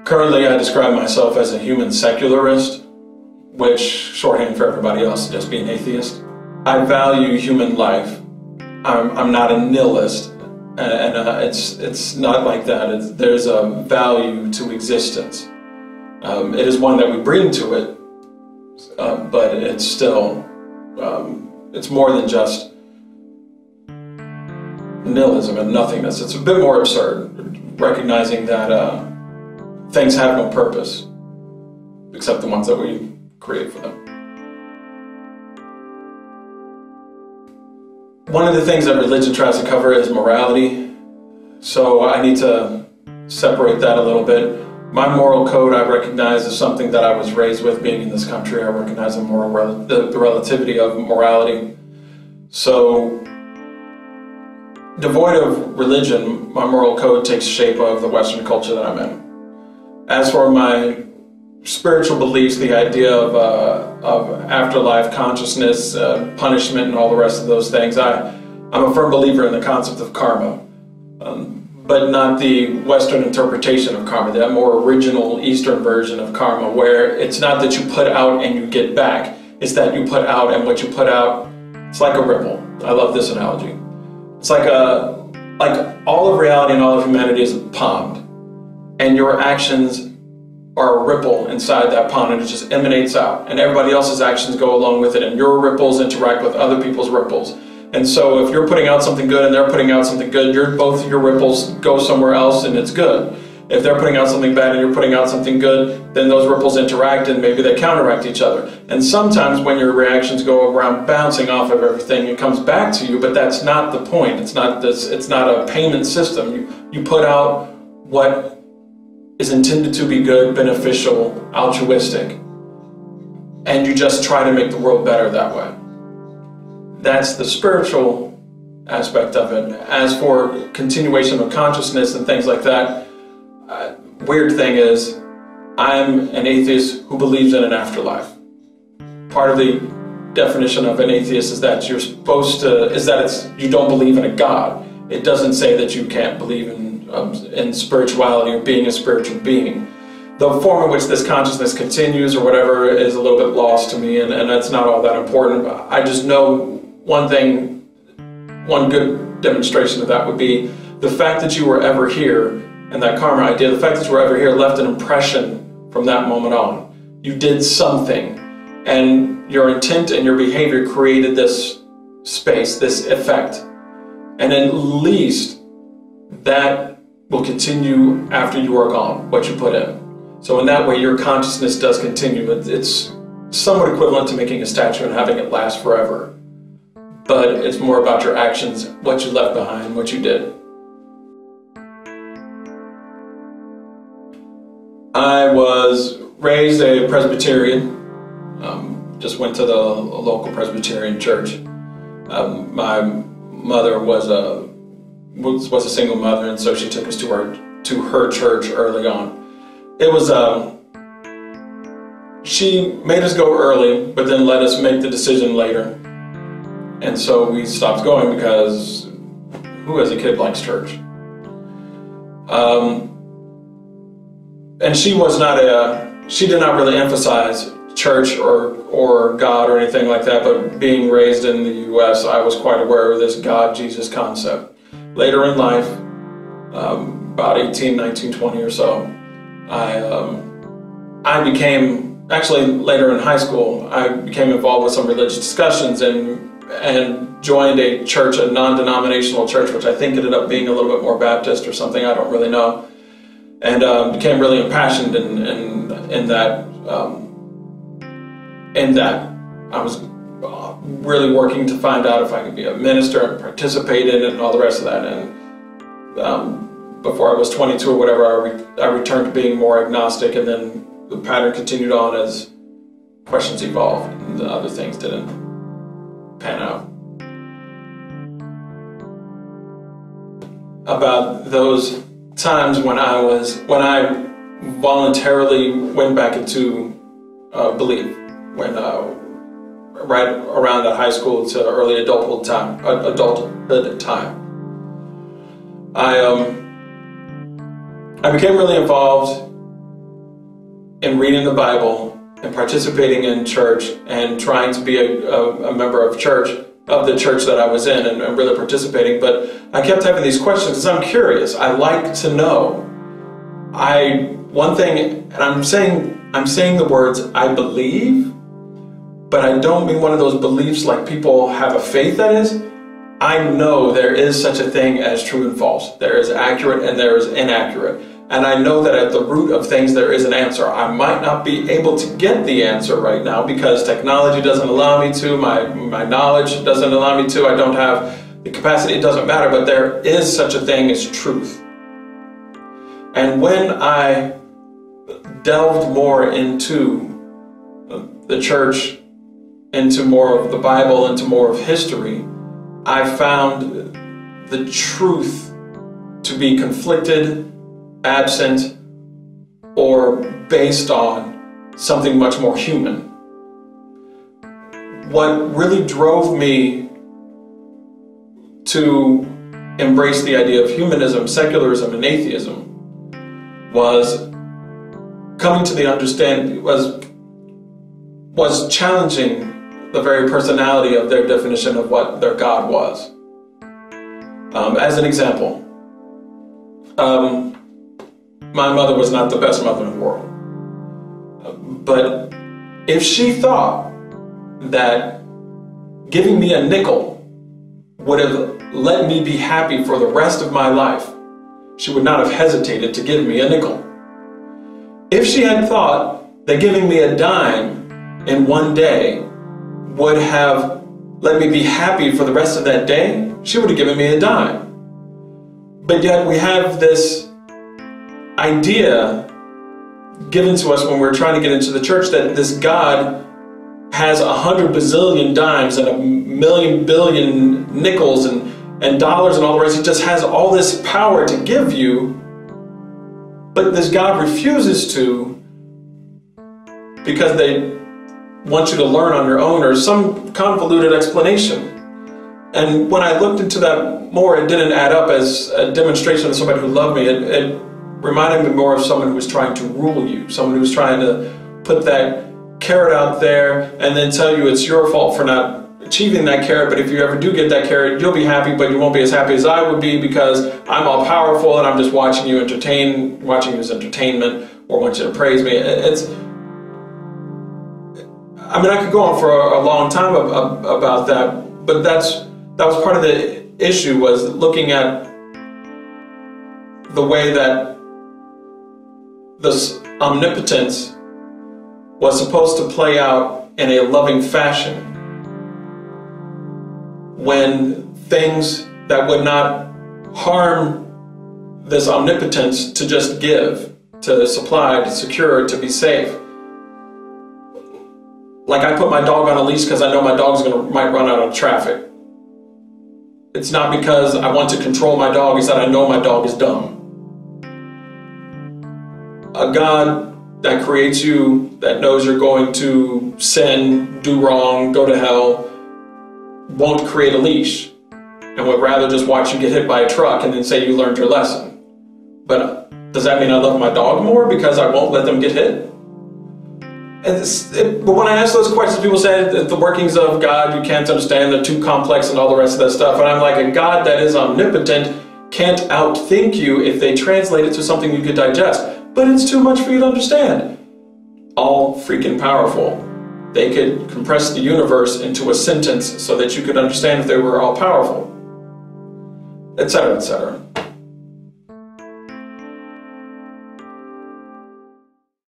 Currently, I describe myself as a human secularist, which shorthand for everybody else is just being atheist. I value human life. I'm not a nihilist, and it's not like that. There's a value to existence. It is one that we bring to it, but it's still, it's more than just nihilism and nothingness. It's a bit more absurd, recognizing that things have no purpose except the ones that we create for them. One of the things that religion tries to cover is morality, so I need to separate that a little bit. My moral code I recognize as something that I was raised with. Being in this country, I recognize the relativity of morality. So, devoid of religion, my moral code takes shape of the Western culture that I'm in. As for my spiritual beliefs, the idea of afterlife, consciousness, punishment, and all the rest of those things, I'm a firm believer in the concept of karma, but not the Western interpretation of karma, that more original Eastern version of karma, where it's not that you put out and you get back, it's that you put out, and what you put out, it's like a ripple. I love this analogy. It's like all of reality and all of humanity is a pond, and your actions are a ripple inside that pond, and it just emanates out, and everybody else's actions go along with it, and your ripples interact with other people's ripples. And so if you're putting out something good and they're putting out something good, both of your ripples go somewhere else and it's good. If they're putting out something bad and you're putting out something good, then those ripples interact and maybe they counteract each other. And sometimes when your reactions go around bouncing off of everything, it comes back to you, but that's not the point. It's not a payment system. You put out what is intended to be good, beneficial, altruistic, and you just try to make the world better that way. That's the spiritual aspect of it. As for continuation of consciousness and things like that, weird thing is, I'm an atheist who believes in an afterlife. Part of the definition of an atheist is that you don't believe in a God. It doesn't say that you can't believe in spirituality or being a spiritual being. The form in which this consciousness continues or whatever is a little bit lost to me, and that's not all that important. I just know one thing, one good demonstration of that would be the fact that you were ever here, and that karma idea, the fact that you were ever here left an impression from that moment on. You did something, and your intent and your behavior created this space, this effect. And at least that will continue after you are gone, what you put in. So in that way, your consciousness does continue. It's somewhat equivalent to making a statue and having it last forever. But it's more about your actions, what you left behind, what you did. I was raised a Presbyterian. Just went to the local Presbyterian church. My mother was a single mother, and so she took us to her church early on. It was she made us go early, but then let us make the decision later. And so we stopped going because who as a kid likes church? And she did not really emphasize church or God or anything like that, but being raised in the U.S., I was quite aware of this God-Jesus concept. Later in life, about 18, 19, 20 or so, I became, actually later in high school, I became involved with some religious discussions and joined a church, a non-denominational church, which I think ended up being a little bit more Baptist or something, I don't really know. And became really impassioned in that I was really working to find out if I could be a minister and participate in it and all the rest of that. And before I was 22 or whatever, I returned to being more agnostic, and then the pattern continued on as questions evolved and the other things didn't pan out. About those times when I voluntarily went back into belief, when right around the high school to early adulthood time, I became really involved in reading the Bible and participating in church and trying to be a member of church, of the church that I was in, and really participating. But I kept having these questions because I'm curious. I like to know. One thing, and I'm saying the words I believe, but I don't mean one of those beliefs like people have a faith that is. I know there is such a thing as true and false. There is accurate and there is inaccurate. And I know that at the root of things there is an answer. I might not be able to get the answer right now because technology doesn't allow me to, my knowledge doesn't allow me to, I don't have the capacity, it doesn't matter, but there is such a thing as truth. And when I delved more into the church, into more of the Bible, into more of history, I found the truth to be conflicted, absent, or based on something much more human. What really drove me to embrace the idea of humanism, secularism, and atheism was coming to the understanding, was challenging the very personality of their definition of what their God was. As an example, my mother was not the best mother in the world. But if she thought that giving me a nickel would have let me be happy for the rest of my life, she would not have hesitated to give me a nickel. If she had thought that giving me a dime in one day would have let me be happy for the rest of that day, she would have given me a dime. But yet we have this idea given to us when we're trying to get into the church that this God has 100 bazillion dimes and 1,000,000 billion nickels and dollars and all the rest. He just has all this power to give you, but this God refuses to because they want you to learn on your own or some convoluted explanation. And when I looked into that more, it didn't add up as a demonstration of somebody who loved me. It reminded me more of someone who was trying to rule you, someone who was trying to put that carrot out there and then tell you it's your fault for not achieving that carrot, but if you ever do get that carrot, you'll be happy, but you won't be as happy as I would be because I'm all powerful and I'm just watching you as entertainment or want you to praise me. I could go on for a long time about that, but that was part of the issue, was looking at the way that this omnipotence was supposed to play out in a loving fashion when things that would not harm this omnipotence to just give, to supply, to secure, to be safe. Like I put my dog on a leash because I know my dog's might run out of traffic. It's not because I want to control my dog, it's that I know my dog is dumb. A God that creates you, that knows you're going to sin, do wrong, go to hell, won't create a leash and would rather just watch you get hit by a truck and then say you learned your lesson. But does that mean I love my dog more because I won't let them get hit? But when I ask those questions, people say that the workings of God you can't understand, they're too complex and all the rest of that stuff. And I'm like, a God that is omnipotent can't outthink you if they translate it to something you could digest. But it's too much for you to understand. All freaking powerful. They could compress the universe into a sentence so that you could understand if they were all powerful, etc., etc.